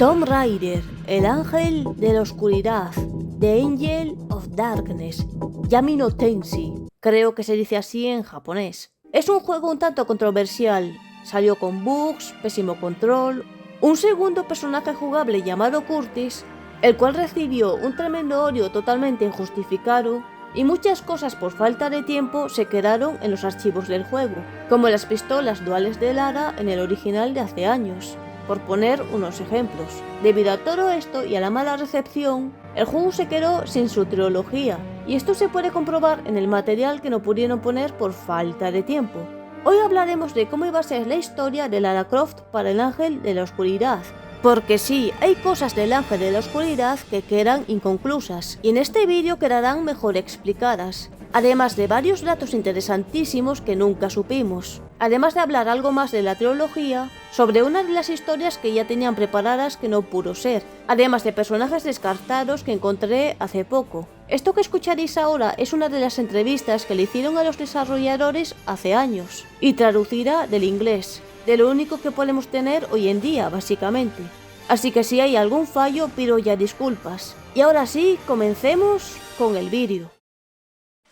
Tomb Raider, el ángel de la oscuridad, The Angel of Darkness, Yami no Tenshi, creo que se dice así en japonés. Es un juego un tanto controversial, salió con bugs, pésimo control, un segundo personaje jugable llamado Curtis, el cual recibió un tremendo odio totalmente injustificado, y muchas cosas por falta de tiempo se quedaron en los archivos del juego, como las pistolas duales de Lara en el original de hace años, por poner unos ejemplos. Debido a todo esto y a la mala recepción, el juego se quedó sin su trilogía, y esto se puede comprobar en el material que no pudieron poner por falta de tiempo. Hoy hablaremos de cómo iba a ser la historia de Lara Croft para el Ángel de la Oscuridad, porque sí, hay cosas del Ángel de la Oscuridad que quedan inconclusas, y en este vídeo quedarán mejor explicadas, además de varios datos interesantísimos que nunca supimos, además de hablar algo más de la trilogía, sobre una de las historias que ya tenían preparadas que no pudo ser, además de personajes descartados que encontré hace poco. Esto que escucharéis ahora es una de las entrevistas que le hicieron a los desarrolladores hace años, y traducida del inglés, de lo único que podemos tener hoy en día, básicamente. Así que si hay algún fallo, pido ya disculpas. Y ahora sí, comencemos con el vídeo.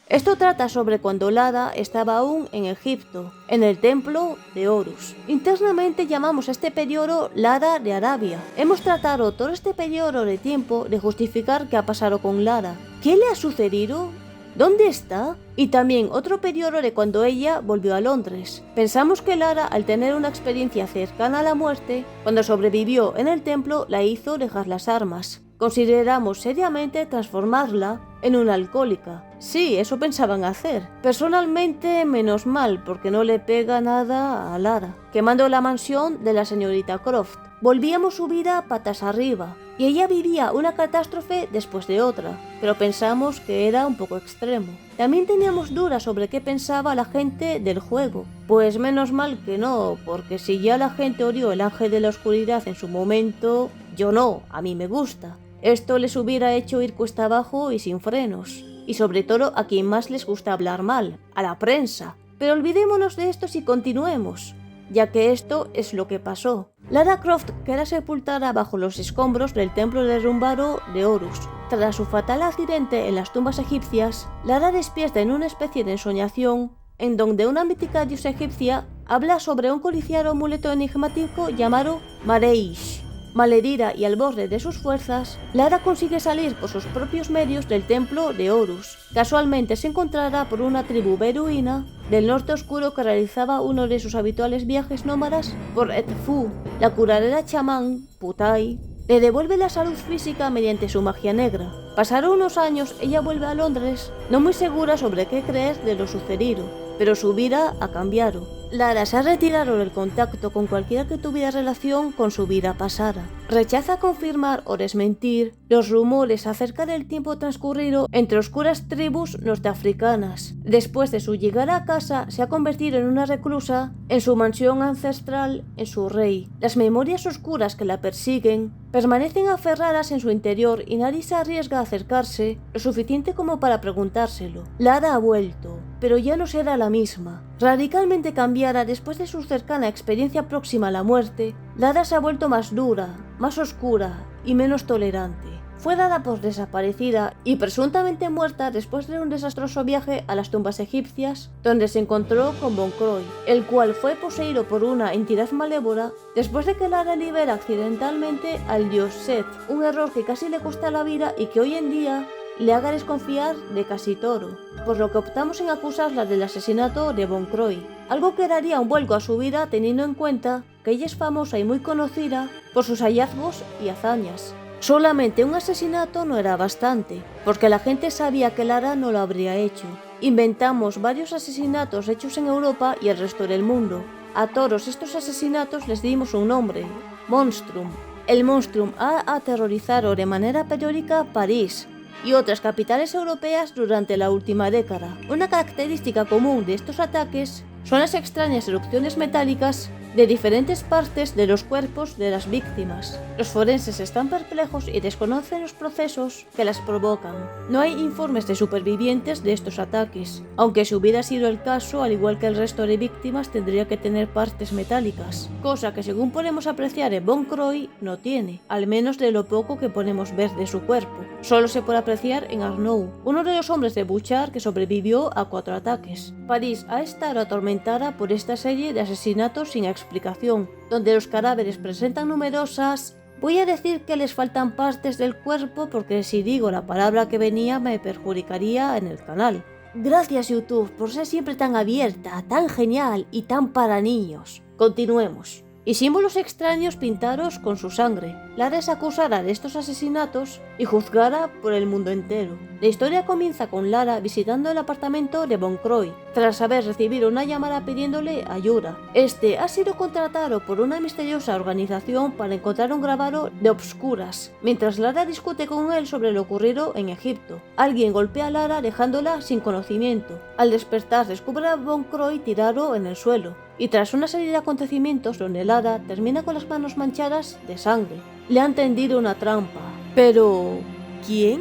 Esto trata sobre cuando Lara estaba aún en Egipto, en el templo de Horus. Internamente llamamos a este periodo Lara de Arabia. Hemos tratado todo este periodo de tiempo de justificar qué ha pasado con Lara. ¿Qué le ha sucedido? ¿Dónde está? Y también otro periodo de cuando ella volvió a Londres. Pensamos que Lara, al tener una experiencia cercana a la muerte, cuando sobrevivió en el templo, la hizo dejar las armas. Consideramos seriamente transformarla en una alcohólica. Sí, eso pensaban hacer. Personalmente, menos mal, porque no le pega nada a Lara. Quemando la mansión de la señorita Croft. Volvíamos su vida patas arriba, y ella vivía una catástrofe después de otra, pero pensamos que era un poco extremo. También teníamos dudas sobre qué pensaba la gente del juego, pues menos mal que no, porque si ya la gente odió el Ángel de la Oscuridad en su momento, yo no, a mí me gusta. Esto les hubiera hecho ir cuesta abajo y sin frenos, y sobre todo a quien más les gusta hablar mal, a la prensa. Pero olvidémonos de esto y continuemos, ya que esto es lo que pasó. Lara Croft queda sepultada bajo los escombros del templo derrumbado de Horus. Tras su fatal accidente en las tumbas egipcias, Lara despierta en una especie de ensoñación en donde una mítica diosa egipcia habla sobre un codiciado amuleto enigmático llamado Mareish. Malherida y al borde de sus fuerzas, Lara consigue salir por sus propios medios del templo de Horus. Casualmente se encontrará por una tribu beduina del norte oscuro que realizaba uno de sus habituales viajes nómadas por Edfu. La curandera chamán, Putai, le devuelve la salud física mediante su magia negra. Pasaron unos años, ella vuelve a Londres, no muy segura sobre qué creer de lo sucedido, pero su vida ha cambiado. Lara se ha retirado del contacto con cualquiera que tuviera relación con su vida pasada. Rechaza confirmar o desmentir los rumores acerca del tiempo transcurrido entre oscuras tribus norteafricanas. Después de su llegada a casa, se ha convertido en una reclusa en su mansión ancestral en Surrey. Las memorias oscuras que la persiguen permanecen aferradas en su interior y nadie se arriesga a acercarse lo suficiente como para preguntárselo. Lara ha vuelto, pero ya no será la misma. Radicalmente cambiada después de su cercana experiencia próxima a la muerte, Lara se ha vuelto más dura, más oscura y menos tolerante. Fue dada por desaparecida y presuntamente muerta después de un desastroso viaje a las tumbas egipcias, donde se encontró con Bon Croy, el cual fue poseído por una entidad malévola después de que Lara libera accidentalmente al dios Set, un error que casi le cuesta la vida y que hoy en día le haga desconfiar de casi todo, por lo que optamos en acusarla del asesinato de Bon Croy, algo que daría un vuelco a su vida teniendo en cuenta que ella es famosa y muy conocida por sus hallazgos y hazañas. Solamente un asesinato no era bastante, porque la gente sabía que Lara no lo habría hecho. Inventamos varios asesinatos hechos en Europa y el resto del mundo. A todos estos asesinatos les dimos un nombre: Monstrum. El Monstrum ha aterrorizado de manera periódica París y otras capitales europeas durante la última década. Una característica común de estos ataques son las extrañas erupciones metálicas de diferentes partes de los cuerpos de las víctimas. Los forenses están perplejos y desconocen los procesos que las provocan. No hay informes de supervivientes de estos ataques, aunque si hubiera sido el caso, al igual que el resto de víctimas, tendría que tener partes metálicas, cosa que según podemos apreciar en Von Croy no tiene, al menos de lo poco que podemos ver de su cuerpo. Solo se puede apreciar en Arnaud, uno de los hombres de Bouchard que sobrevivió a 4 ataques. París ha estado atormentada por esta serie de asesinatos sin explicación, donde los cadáveres presentan numerosas... Voy a decir que les faltan partes del cuerpo porque si digo la palabra que venía me perjudicaría en el canal. Gracias YouTube por ser siempre tan abierta, tan genial y tan para niños. Continuemos. Y símbolos extraños pintados con su sangre. Lara es acusada de estos asesinatos y juzgada por el mundo entero. La historia comienza con Lara visitando el apartamento de Von Croy, tras haber recibido una llamada pidiéndole ayuda. Este ha sido contratado por una misteriosa organización para encontrar un grabado de obscuras, mientras Lara discute con él sobre lo ocurrido en Egipto. Alguien golpea a Lara dejándola sin conocimiento. Al despertar descubre a Von Croy tirado en el suelo, y tras una serie de acontecimientos donde Lara termina con las manos manchadas de sangre. Le han tendido una trampa. Pero... ¿quién?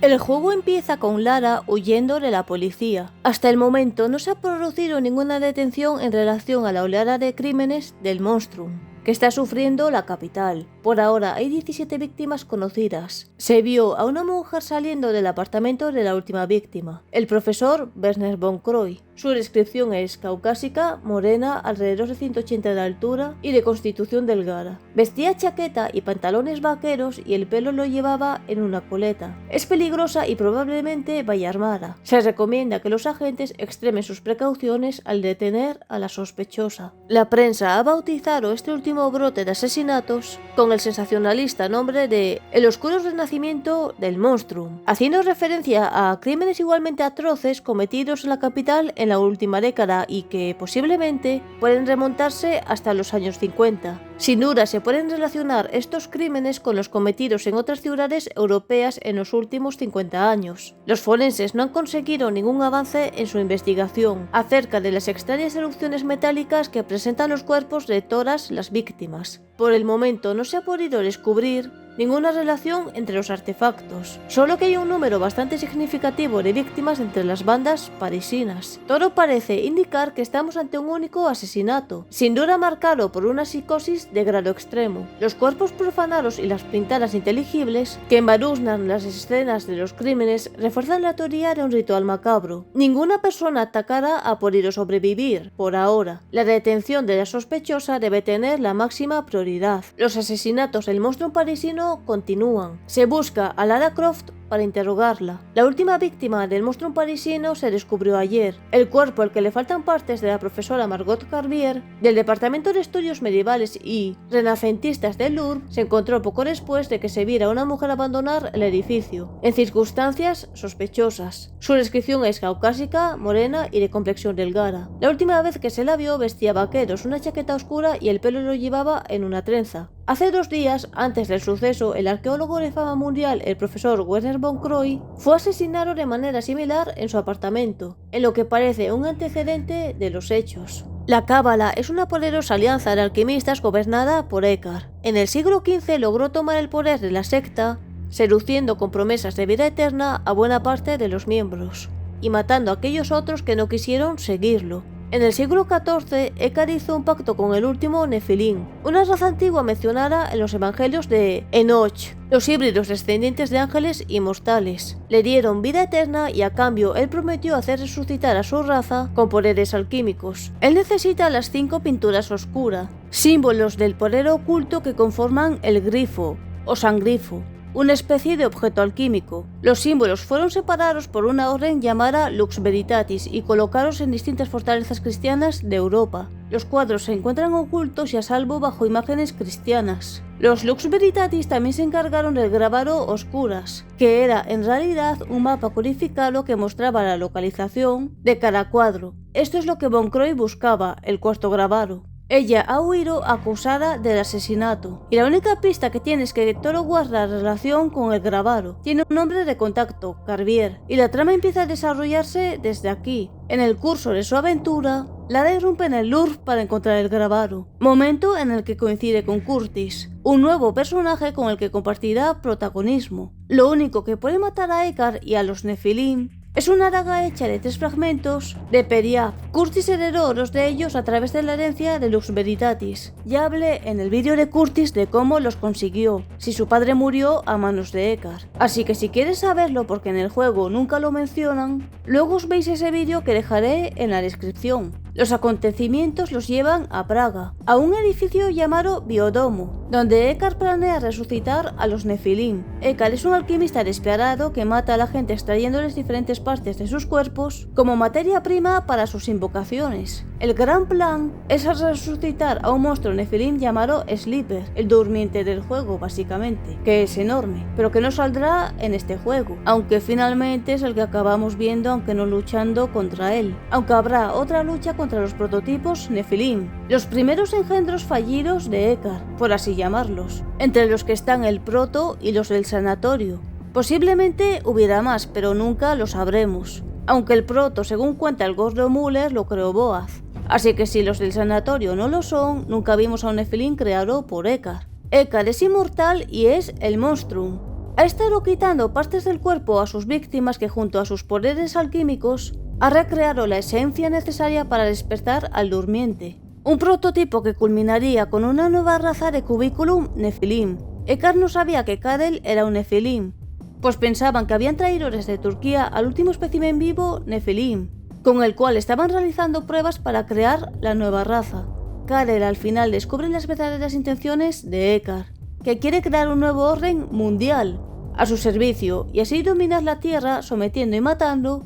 El juego empieza con Lara huyendo de la policía. Hasta el momento no se ha producido ninguna detención en relación a la oleada de crímenes del Monstrum que está sufriendo la capital. Por ahora hay 17 víctimas conocidas. Se vio a una mujer saliendo del apartamento de la última víctima, el profesor Werner Von Croy. Su descripción es caucásica, morena, alrededor de 180 de altura y de constitución delgada. Vestía chaqueta y pantalones vaqueros y el pelo lo llevaba en una coleta. Es peligrosa y probablemente vaya armada. Se recomienda que los agentes extremen sus precauciones al detener a la sospechosa. La prensa ha bautizado este último brote de asesinatos con el sensacionalista nombre de El oscuro renacimiento del Monstrum, haciendo referencia a crímenes igualmente atroces cometidos en la capital en la última década y que posiblemente pueden remontarse hasta los años 50. Sin duda se pueden relacionar estos crímenes con los cometidos en otras ciudades europeas en los últimos 50 años. Los forenses no han conseguido ningún avance en su investigación acerca de las extrañas erupciones metálicas que presentan los cuerpos de todas las víctimas. Por el momento no se ha podido descubrir ninguna relación entre los artefactos, solo que hay un número bastante significativo de víctimas entre las bandas parisinas. Todo parece indicar que estamos ante un único asesinato, sin duda marcado por una psicosis de grado extremo. Los cuerpos profanados y las pintadas inteligibles que embadurnan las escenas de los crímenes refuerzan la teoría de un ritual macabro. Ninguna persona atacada ha podido sobrevivir, por ahora. La detención de la sospechosa debe tener la máxima prioridad. Los asesinatos del monstruo parisino continúan. Se busca a Lara Croft para interrogarla. La última víctima del monstruo parisino se descubrió ayer. El cuerpo al que le faltan partes de la profesora Margot Carbier del Departamento de Estudios Medievales y Renacentistas del Louvre se encontró poco después de que se viera a una mujer abandonar el edificio, en circunstancias sospechosas. Su descripción es caucásica, morena y de complexión delgada. La última vez que se la vio vestía vaqueros, una chaqueta oscura y el pelo lo llevaba en una trenza. Hace 2 días, antes del suceso, el arqueólogo de fama mundial, el profesor Werner Von Croy, fue asesinado de manera similar en su apartamento, en lo que parece un antecedente de los hechos. La Cábala es una poderosa alianza de alquimistas gobernada por Eckhart. En el siglo XV logró tomar el poder de la secta, seduciendo con promesas de vida eterna a buena parte de los miembros, y matando a aquellos otros que no quisieron seguirlo. En el siglo XIV, Eckhart hizo un pacto con el último Nefilim, una raza antigua mencionada en los evangelios de Enoch, los híbridos descendientes de ángeles y mortales. Le dieron vida eterna y a cambio él prometió hacer resucitar a su raza con poderes alquímicos. Él necesita las 5 pinturas oscuras, símbolos del poder oculto que conforman el grifo o sangrifo, una especie de objeto alquímico. Los símbolos fueron separados por una orden llamada Lux Veritatis y colocados en distintas fortalezas cristianas de Europa. Los cuadros se encuentran ocultos y a salvo bajo imágenes cristianas. Los Lux Veritatis también se encargaron del grabado Oscuras, que era en realidad un mapa codificado que mostraba la localización de cada cuadro. Esto es lo que Von Croy buscaba, el cuarto grabado. Ella ha huido acusada del asesinato, y la única pista que tiene es que Toro guarda relación con el Gravaro. Tiene un nombre de contacto, Carvier, y la trama empieza a desarrollarse desde aquí. En el curso de su aventura, Lara irrumpe en el Louvre para encontrar el Gravaro, momento en el que coincide con Curtis, un nuevo personaje con el que compartirá protagonismo. Lo único que puede matar a Ekar y a los Nephilim es una daga hecha de 3 fragmentos de Periap. Curtis heredó 2 de ellos a través de la herencia de Lux Veritatis. Ya hablé en el vídeo de Curtis de cómo los consiguió, si su padre murió a manos de Ekar. Así que si quieres saberlo, porque en el juego nunca lo mencionan, luego os veis ese vídeo que dejaré en la descripción. Los acontecimientos los llevan a Praga, a un edificio llamado Biodomo, donde Ekar planea resucitar a los Nephilim. Ekar es un alquimista despiadado que mata a la gente extrayéndoles diferentes partes de sus cuerpos como materia prima para sus invocaciones. El gran plan es resucitar a un monstruo Nephilim llamado Sleeper, el durmiente del juego básicamente, que es enorme, pero que no saldrá en este juego, aunque finalmente es el que acabamos viendo, aunque no luchando contra él, aunque habrá otra lucha contra los prototipos Nephilim, los primeros engendros fallidos de Ekar, por así llamarlos, entre los que están el proto y los del sanatorio. Posiblemente hubiera más, pero nunca lo sabremos, aunque el proto, según cuenta el gordo Muller, lo creó Boaz. Así que si los del sanatorio no lo son, nunca vimos a un Nephilim creado por Ekar. Ekar es inmortal y es el Monstrum. Ha estado quitando partes del cuerpo a sus víctimas que junto a sus poderes alquímicos ha recreado la esencia necesaria para despertar al durmiente. Un prototipo que culminaría con una nueva raza de Cubiculum Nephilim. Ekar no sabía que Karel era un Nephilim, pues pensaban que habían traído desde Turquía al último espécimen vivo Nephilim, con el cual estaban realizando pruebas para crear la nueva raza. Karel al final descubre las verdaderas intenciones de Ekar, que quiere crear un nuevo orden mundial a su servicio y así dominar la Tierra sometiendo y matando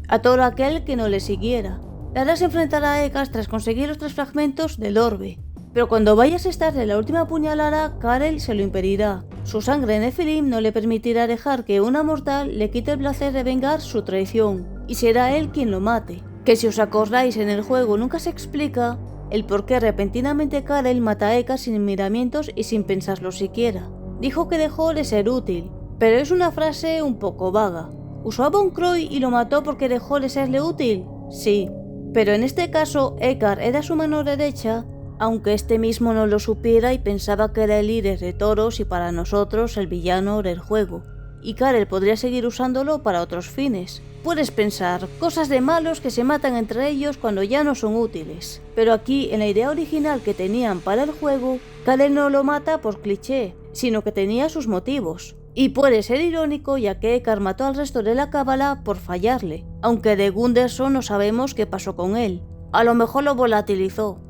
a todo aquel que no le siguiera. Lara se enfrentará a Ekar tras conseguir los 3 fragmentos del orbe, pero cuando vaya a asestarle la última puñalada, Karel se lo impedirá. Su sangre Nephilim no le permitirá dejar que una mortal le quite el placer de vengar su traición, y será él quien lo mate. Que si os acordáis, en el juego nunca se explica el por qué repentinamente Karel mata a Ekar sin miramientos y sin pensarlo siquiera. Dijo que dejó de ser útil, pero es una frase un poco vaga. ¿Usó a Von Croy y lo mató porque dejó de serle útil? Sí, pero en este caso Ekar era su mano derecha, aunque este mismo no lo supiera y pensaba que era el líder de toros y para nosotros el villano del juego. Y Karel podría seguir usándolo para otros fines. Puedes pensar, cosas de malos que se matan entre ellos cuando ya no son útiles. Pero aquí, en la idea original que tenían para el juego, Karel no lo mata por cliché, sino que tenía sus motivos. Y puede ser irónico ya que Ekar mató al resto de la cábala por fallarle, aunque de Gunderson no sabemos qué pasó con él. A lo mejor lo volatilizó.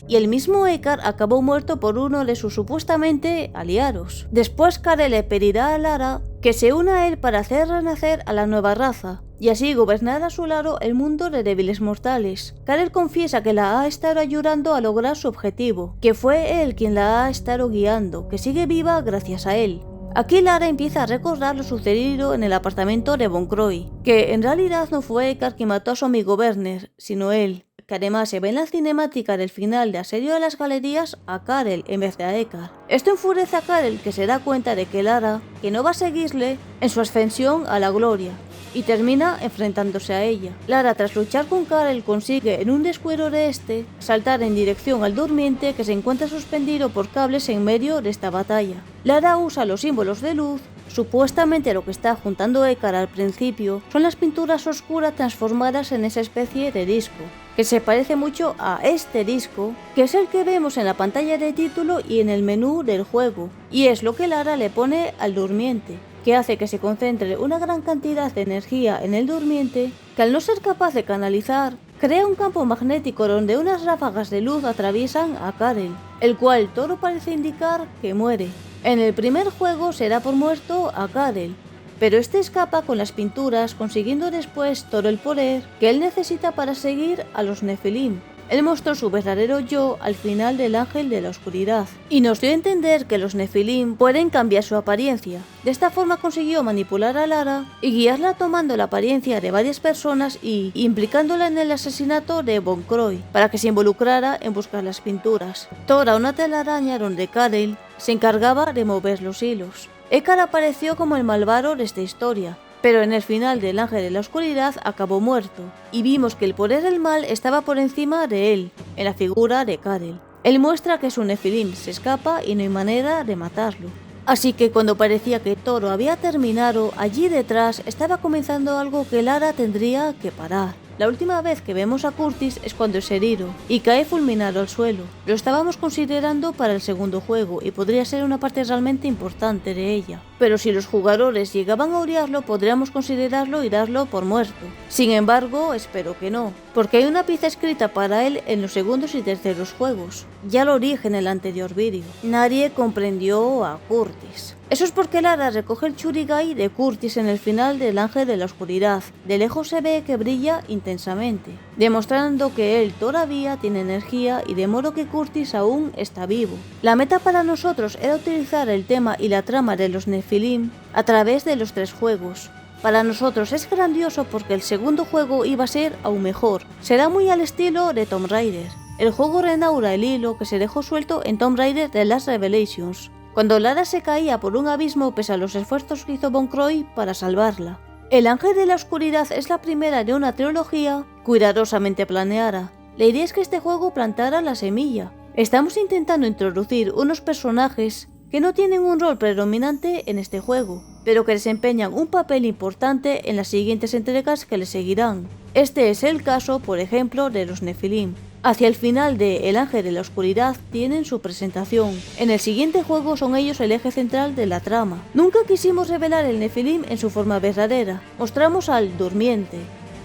Y el mismo Ekar acabó muerto por uno de sus supuestamente aliados. Después Karel le pedirá a Lara que se una a él para hacer renacer a la nueva raza, y así gobernar a su lado el mundo de débiles mortales. Karel confiesa que la ha estado ayudando a lograr su objetivo, que fue él quien la ha estado guiando, que sigue viva gracias a él. Aquí Lara empieza a recordar lo sucedido en el apartamento de Von Croy, que en realidad no fue Ekar quien mató a su amigo Werner, sino él, que además se ve en la cinemática del final de Asedio de las Galerías a Karel en vez de a Ekar. Esto enfurece a Karel, que se da cuenta de que Lara, que no va a seguirle en su ascensión a la gloria, y termina enfrentándose a ella. Lara, tras luchar con Karel, consigue en un descuido de este saltar en dirección al durmiente, que se encuentra suspendido por cables en medio de esta batalla. Lara usa los símbolos de luz. Supuestamente lo que está juntando Ekar al principio son las pinturas oscuras transformadas en esa especie de disco, que se parece mucho a este disco, que es el que vemos en la pantalla de título y en el menú del juego, y es lo que Lara le pone al durmiente, que hace que se concentre una gran cantidad de energía en el durmiente, que al no ser capaz de canalizar, crea un campo magnético donde unas ráfagas de luz atraviesan a Karel, el cual todo parece indicar que muere. En el primer juego se da por muerto a Karel, pero este escapa con las pinturas, consiguiendo después todo el poder que él necesita para seguir a los Nephilim. Él mostró su verdadero yo al final del Ángel de la Oscuridad y nos dio a entender que los Nephilim pueden cambiar su apariencia. De esta forma consiguió manipular a Lara y guiarla tomando la apariencia de varias personas y implicándola en el asesinato de Von Croy para que se involucrara en buscar las pinturas. Tora, una telaraña donde Karel se encargaba de mover los hilos. Ekar apareció como el malvado de esta historia, pero en el final del Ángel de la Oscuridad acabó muerto, y vimos que el poder del mal estaba por encima de él, en la figura de Karel. Él muestra que su Nephilim se escapa y no hay manera de matarlo. Así que cuando parecía que todo había terminado, allí detrás estaba comenzando algo que Lara tendría que parar. La última vez que vemos a Curtis es cuando es herido y cae fulminado al suelo. Lo estábamos considerando para el segundo juego y podría ser una parte realmente importante de ella. Pero si los jugadores llegaban a odiarlo, podríamos considerarlo y darlo por muerto. Sin embargo, espero que no, porque hay una pieza escrita para él en los segundos y terceros juegos. Ya lo dije en el anterior vídeo. Nadie comprendió a Curtis. Eso es porque Lara recoge el Churigai de Curtis en el final del Ángel de la Oscuridad. De lejos se ve que brilla intensamente, demostrando que él todavía tiene energía y de modo que Curtis aún está vivo. La meta para nosotros era utilizar el tema y la trama de los Nephilim a través de los 3 juegos. Para nosotros es grandioso porque el segundo juego iba a ser aún mejor. Será muy al estilo de Tomb Raider. El juego reinaura el hilo que se dejó suelto en Tomb Raider The Last Revelations, cuando Lara se caía por un abismo pese a los esfuerzos que hizo Von Croy para salvarla. El Ángel de la Oscuridad es la primera de una trilogía cuidadosamente planeada. La idea es que este juego plantara la semilla. Estamos intentando introducir unos personajes que no tienen un rol predominante en este juego, pero que desempeñan un papel importante en las siguientes entregas que le seguirán. Este es el caso, por ejemplo, de los Nephilim. Hacia el final de El Ángel de la Oscuridad tienen su presentación. En el siguiente juego son ellos el eje central de la trama. Nunca quisimos revelar el Nephilim en su forma verdadera. Mostramos al Durmiente,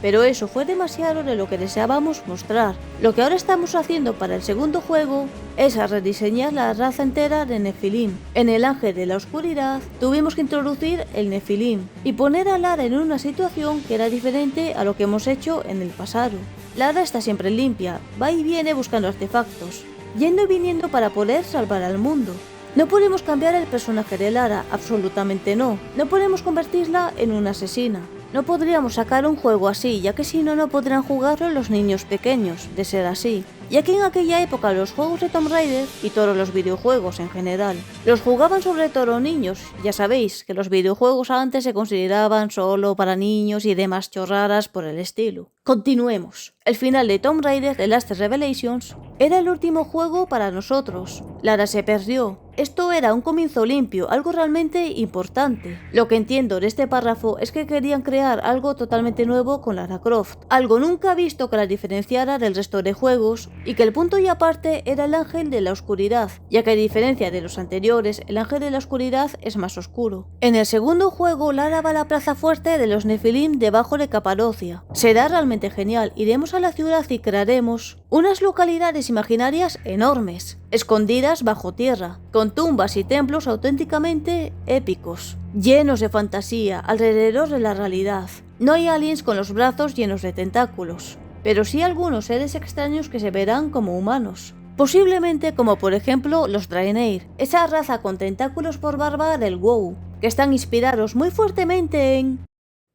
pero eso fue demasiado de lo que deseábamos mostrar. Lo que ahora estamos haciendo para el segundo juego es rediseñar la raza entera de Nephilim. En El Ángel de la Oscuridad tuvimos que introducir el Nephilim y poner a Lara en una situación que era diferente a lo que hemos hecho en el pasado. Lara está siempre limpia, va y viene buscando artefactos, yendo y viniendo para poder salvar al mundo. No podemos cambiar el personaje de Lara, absolutamente no. No podemos convertirla en una asesina. No podríamos sacar un juego así, ya que si no, no podrán jugarlo los niños pequeños, de ser así. Ya que en aquella época los juegos de Tomb Raider, y todos los videojuegos en general, los jugaban sobre todo niños. Ya sabéis que los videojuegos antes se consideraban solo para niños y demás chorradas por el estilo. Continuemos. El final de Tomb Raider The Last Revelations era el último juego para nosotros. Lara se perdió. Esto era un comienzo limpio, algo realmente importante. Lo que entiendo de este párrafo es que querían crear algo totalmente nuevo con Lara Croft, algo nunca visto que la diferenciara del resto de juegos, y que el punto y aparte era el Ángel de la Oscuridad, ya que a diferencia de los anteriores, el Ángel de la Oscuridad es más oscuro. En el segundo juego, Lara va a la plaza fuerte de los Nephilim debajo de Capadocia. Será realmente genial. Iremos a la ciudad y crearemos unas localidades imaginarias enormes, escondidas bajo tierra, con tumbas y templos auténticamente épicos, llenos de fantasía alrededor de la realidad. No hay aliens con los brazos llenos de tentáculos, pero sí algunos seres extraños que se verán como humanos. Posiblemente como por ejemplo los Draenei, esa raza con tentáculos por barba del WoW, que están inspirados muy fuertemente en...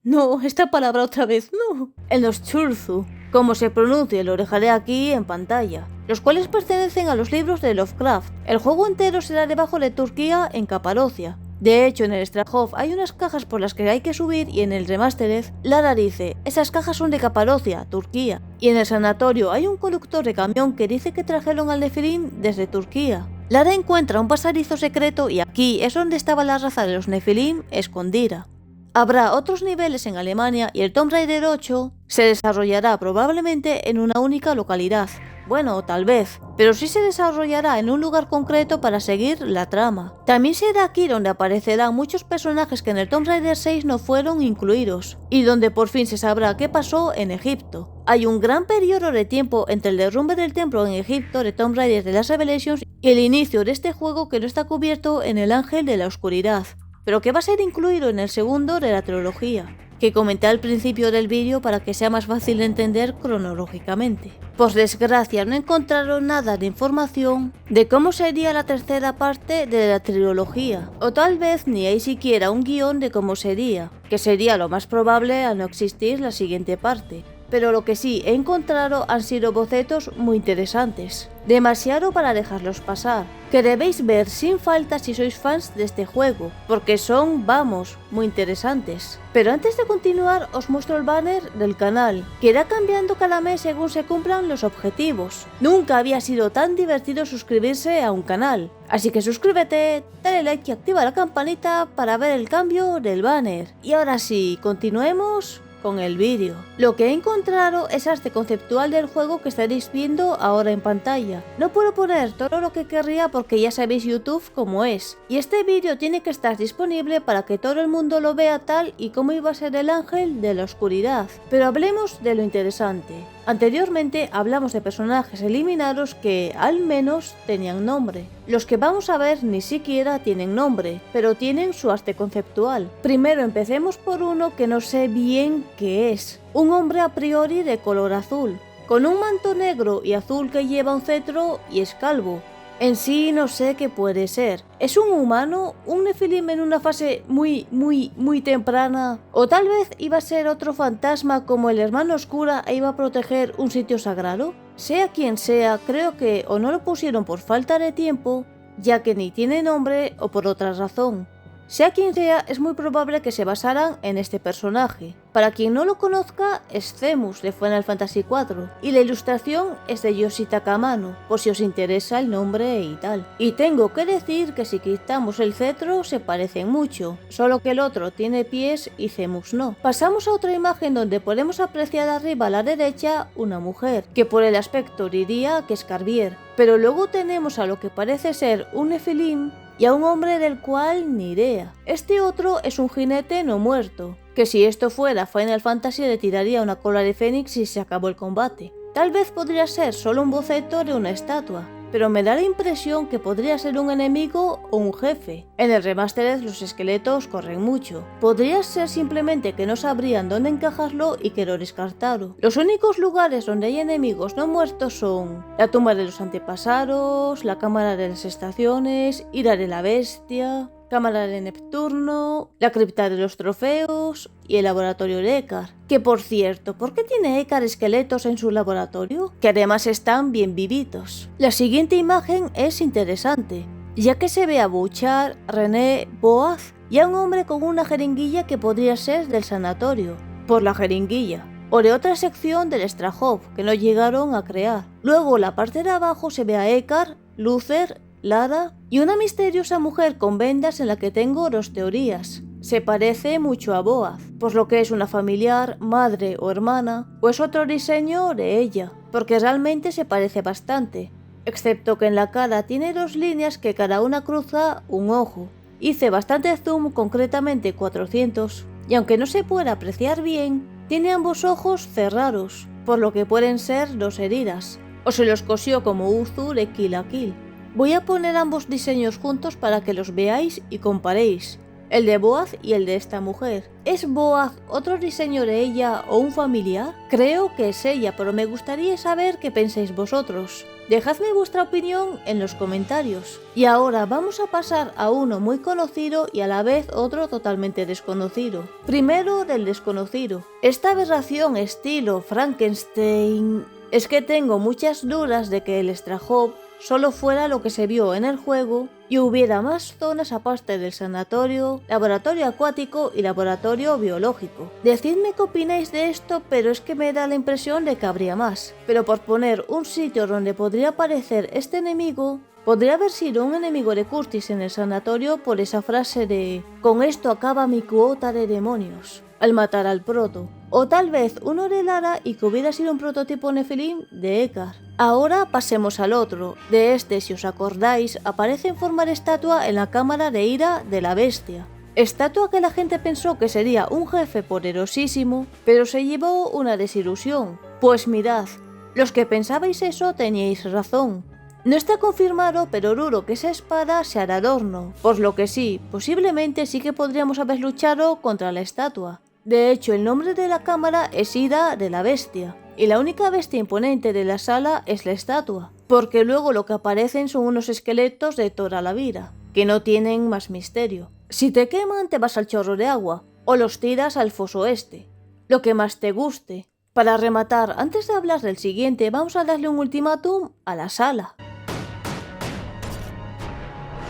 No, esta palabra otra vez, no. En los Chulzu, como se pronuncia, lo dejaré aquí en pantalla, los cuales pertenecen a los libros de Lovecraft. El juego entero será debajo de Turquía en Capadocia. De hecho, en el Strahov hay unas cajas por las que hay que subir y en el Remastered, Lara dice, esas cajas son de Capadocia, Turquía. Y en el sanatorio hay un conductor de camión que dice que trajeron al Nephilim desde Turquía. Lara encuentra un pasadizo secreto y aquí es donde estaba la raza de los Nephilim escondida. Habrá otros niveles en Alemania y el Tomb Raider 8 se desarrollará probablemente en una única localidad. Bueno, tal vez, pero sí se desarrollará en un lugar concreto para seguir la trama. También será aquí donde aparecerán muchos personajes que en el Tomb Raider 6 no fueron incluidos, y donde por fin se sabrá qué pasó en Egipto. Hay un gran periodo de tiempo entre el derrumbe del templo en Egipto de Tomb Raider The Last Revelations y el inicio de este juego que no está cubierto en el Ángel de la Oscuridad, pero que va a ser incluido en el segundo de la trilogía. que comenté al principio del vídeo para que sea más fácil de entender cronológicamente. Por desgracia no encontraron nada de información de cómo sería la tercera parte de la trilogía, o tal vez ni hay siquiera un guión de cómo sería, que sería lo más probable al no existir la siguiente parte. Pero lo que sí he encontrado han sido bocetos muy interesantes, demasiado para dejarlos pasar, que debéis ver sin falta si sois fans de este juego, porque son, vamos, muy interesantes. Pero antes de continuar os muestro el banner del canal, que irá cambiando cada mes según se cumplan los objetivos. Nunca había sido tan divertido suscribirse a un canal, así que suscríbete, dale like y activa la campanita para ver el cambio del banner. Y ahora sí, continuemos con el vídeo. Lo que he encontrado es arte conceptual del juego que estaréis viendo ahora en pantalla. No puedo poner todo lo que querría porque ya sabéis YouTube cómo es, y este vídeo tiene que estar disponible para que todo el mundo lo vea tal y como iba a ser el ángel de la oscuridad. Pero hablemos de lo interesante. Anteriormente hablamos de personajes eliminados que al menos tenían nombre. Los que vamos a ver ni siquiera tienen nombre, pero tienen su arte conceptual. Primero empecemos por uno que no sé bien qué es. Un hombre a priori de color azul, con un manto negro y azul que lleva un cetro y es calvo. En sí no sé qué puede ser. ¿Es un humano? ¿Un nefilim en una fase muy temprana? ¿O tal vez iba a ser otro fantasma como el hermano oscura e iba a proteger un sitio sagrado? Sea quien sea, creo que o no lo pusieron por falta de tiempo, ya que ni tiene nombre, o por otra razón. Sea quien sea, es muy probable que se basaran en este personaje. Para quien no lo conozca, es Zemus de Final Fantasy IV, y la ilustración es de Yoshitaka Amano, por si os interesa el nombre y tal. Y tengo que decir que si quitamos el cetro se parecen mucho, solo que el otro tiene pies y Zemus no. Pasamos a otra imagen donde podemos apreciar arriba a la derecha una mujer, que por el aspecto diría que es Carvier, pero luego tenemos a lo que parece ser un nefilim y a un hombre del cual ni idea. Este otro es un jinete no muerto, que si esto fuera Final Fantasy le tiraría una cola de fénix y se acabó el combate. Tal vez podría ser solo un boceto de una estatua, pero me da la impresión que podría ser un enemigo o un jefe. En el remastered los esqueletos corren mucho. Podría ser simplemente que no sabrían dónde encajarlo y que lo descartaron. Los únicos lugares donde hay enemigos no muertos son la tumba de los antepasados, la cámara de las estaciones, Ira de la bestia, cámara de Neptuno, la cripta de los trofeos y el laboratorio de Ekar. Que por cierto, ¿por qué tiene Ekar esqueletos en su laboratorio? Que además están bien vivitos. La siguiente imagen es interesante, ya que se ve a Bouchard, René, Boaz y a un hombre con una jeringuilla que podría ser del sanatorio, por la jeringuilla, o de otra sección del Strahov que no llegaron a crear. Luego la parte de abajo se ve a Ekar, Luther, Lara y una misteriosa mujer con vendas en la que tengo dos teorías. Se parece mucho a Boaz, por lo que es una familiar, madre o hermana, o es otro diseño de ella, porque realmente se parece bastante, excepto que en la cara tiene dos líneas que cada una cruza un ojo. Hice bastante zoom, concretamente 400, y aunque no se pueda apreciar bien, tiene ambos ojos cerrados, por lo que pueden ser dos heridas, o se los cosió como Uzu de Kill la Kill. Voy a poner ambos diseños juntos para que los veáis y comparéis, el de Boaz y el de esta mujer. ¿Es Boaz otro diseño de ella o un familiar? Creo que es ella, pero me gustaría saber qué pensáis vosotros. Dejadme vuestra opinión en los comentarios. Y ahora vamos a pasar a uno muy conocido y a la vez otro totalmente desconocido. Primero del desconocido. Esta aberración estilo Frankenstein... Es que tengo muchas dudas de que el Strahov solo fuera lo que se vio en el juego y hubiera más zonas aparte del sanatorio, laboratorio acuático y laboratorio biológico. Decidme qué opináis de esto, pero es que me da la impresión de que habría más. Pero por poner un sitio donde podría aparecer este enemigo, podría haber sido un enemigo de Curtis en el sanatorio por esa frase de «Con esto acaba mi cuota de demonios», al matar al proto. O tal vez uno de Lara y que hubiera sido un prototipo nefilim de Ekar. Ahora pasemos al otro. De este, si os acordáis, aparece en forma de estatua en la cámara de Ira de la bestia. Estatua que la gente pensó que sería un jefe poderosísimo, pero se llevó una desilusión. Pues mirad, los que pensabais eso teníais razón. No está confirmado, pero duro que esa espada sea de adorno, por lo que sí, posiblemente sí que podríamos haber luchado contra la estatua. De hecho, el nombre de la cámara es Ira de la Bestia, y la única bestia imponente de la sala es la estatua, porque luego lo que aparecen son unos esqueletos de Tora la Vira, que no tienen más misterio. Si te queman, te vas al chorro de agua, o los tiras al foso este, lo que más te guste. Para rematar, antes de hablar del siguiente, vamos a darle un ultimátum a la sala.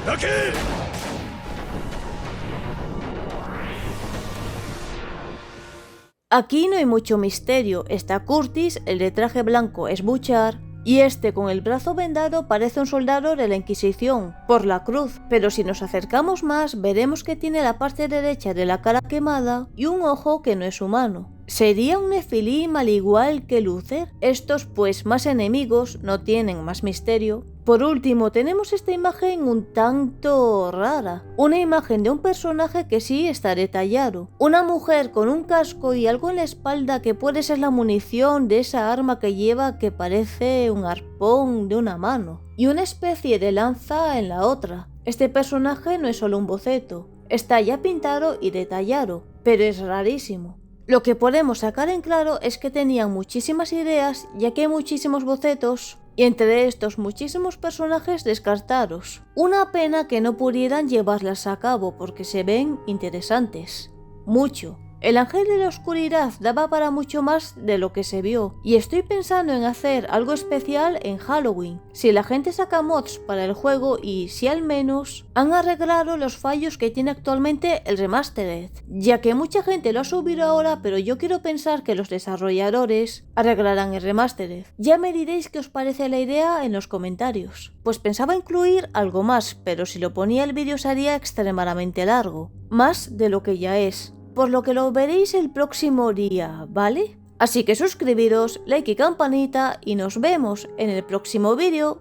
¡Aquí! Aquí no hay mucho misterio, está Curtis, el de traje blanco es Butchart, y este con el brazo vendado parece un soldado de la Inquisición, por la cruz, pero si nos acercamos más veremos que tiene la parte derecha de la cara quemada y un ojo que no es humano. ¿Sería un Nefilim al igual que Luther? Estos pues más enemigos, no tienen más misterio. Por último tenemos esta imagen un tanto rara, una imagen de un personaje que sí está detallado, una mujer con un casco y algo en la espalda que puede ser la munición de esa arma que lleva que parece un arpón de una mano, y una especie de lanza en la otra. Este personaje no es solo un boceto, está ya pintado y detallado, pero es rarísimo. Lo que podemos sacar en claro es que tenían muchísimas ideas, ya que hay muchísimos bocetos, y entre estos muchísimos personajes descartados. Una pena que no pudieran llevarlas a cabo porque se ven interesantes. Mucho. El Ángel de la Oscuridad daba para mucho más de lo que se vio, y estoy pensando en hacer algo especial en Halloween, si la gente saca mods para el juego y si al menos han arreglado los fallos que tiene actualmente el Remastered, ya que mucha gente lo ha subido ahora, pero yo quiero pensar que los desarrolladores arreglarán el Remastered. Ya me diréis qué os parece la idea en los comentarios. Pues pensaba incluir algo más, pero si lo ponía el vídeo sería extremadamente largo, más de lo que ya es. Por lo que lo veréis el próximo día, ¿vale? Así que suscribiros, like y campanita y nos vemos en el próximo vídeo.